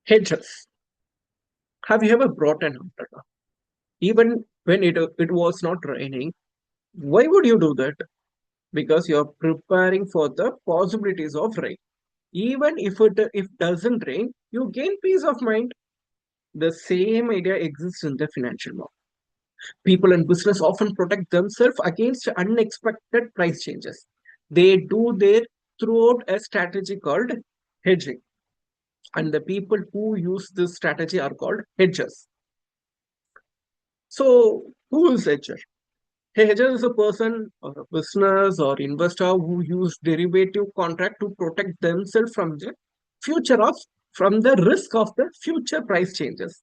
Hedgers. Have you ever brought an umbrella? Even when it was not raining, why would you do that? Because you're preparing for the possibilities of rain. Even if doesn't rain, you gain peace of mind. The same idea exists in the financial market. People in business often protect themselves against unexpected price changes. They do their throughout a strategy called hedging. And the people who use this strategy are called hedgers. So, who is hedger? A hedger is a person or a business or investor who use derivative contract to protect themselves from the future of from the risk of the future price changes.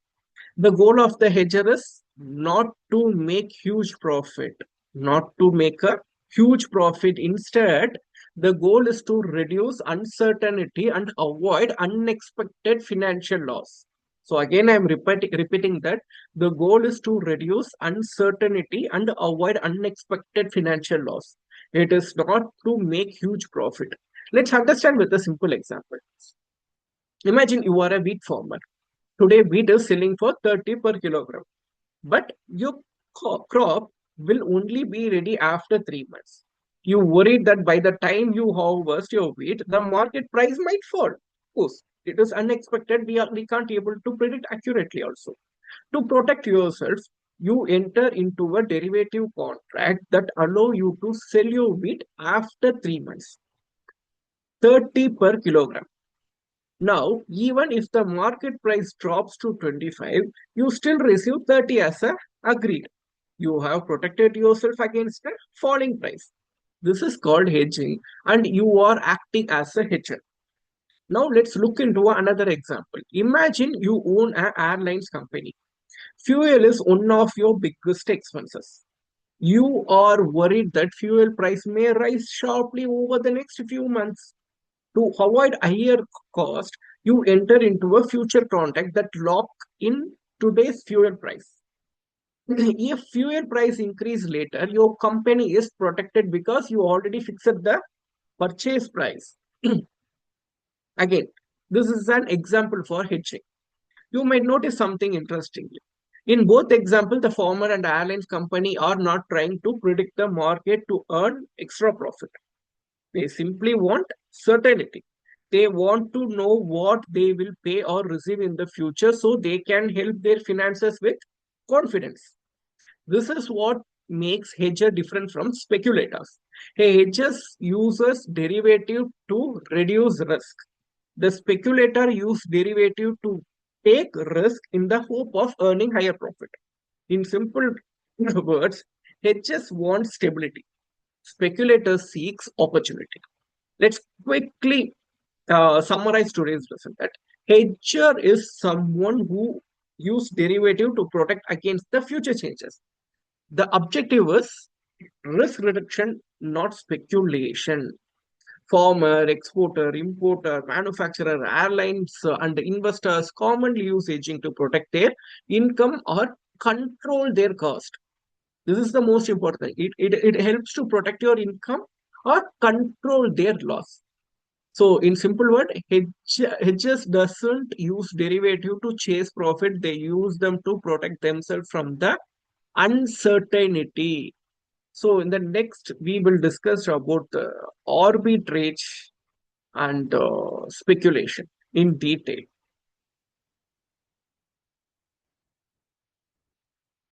The goal of the hedger is not to make huge profit, not to make a huge profit. Instead, the goal is to reduce uncertainty and avoid unexpected financial loss. So again, I'm repeating that the goal is to reduce uncertainty and avoid unexpected financial loss. It is not to make huge profit. Let's understand with a simple example. Imagine you are a wheat farmer. Today, wheat is selling for 30 per kilogram, but your crop will only be ready after 3 months. You worried that by the time you harvest your wheat, the market price might fall. Of course, it is unexpected. We can't able to predict accurately also. To protect yourself, you enter into a derivative contract that allow you to sell your wheat after 3 months, 30 per kilogram. Now, even if the market price drops to 25, you still receive 30 as a agreed. You have protected yourself against a falling price. This is called hedging, and you are acting as a hedger. Now, let's look into another example. Imagine you own an airlines company. Fuel is one of your biggest expenses. You are worried that fuel price may rise sharply over the next few months. To avoid higher cost, you enter into a future contract that lock in today's fuel price. If fuel price increase later, your company is protected because you already fixed the purchase price. Again, this is an example for hedging. You might notice something interesting. In both examples, the farmer and airlines company are not trying to predict the market to earn extra profit. They simply want certainty. They want to know what they will pay or receive in the future so they can help their finances with confidence. This is what makes hedger different from speculators. A hedger uses derivative to reduce risk. The speculator uses derivative to take risk in the hope of earning higher profit. In simple words, hedgers want stability. Speculators seeks opportunity. Let's quickly summarize today's lesson that hedger is someone who use derivative to protect against the future changes. The objective is risk reduction, not speculation. Farmer, exporter, importer, manufacturer, airlines, and investors commonly use hedging to protect their income or control their cost. This is the most important. It helps to protect your income or control their loss. So, in simple word, hedges doesn't use derivative to chase profit. They use them to protect themselves from the uncertainty. So, in the next, we will discuss about the arbitrage and speculation in detail.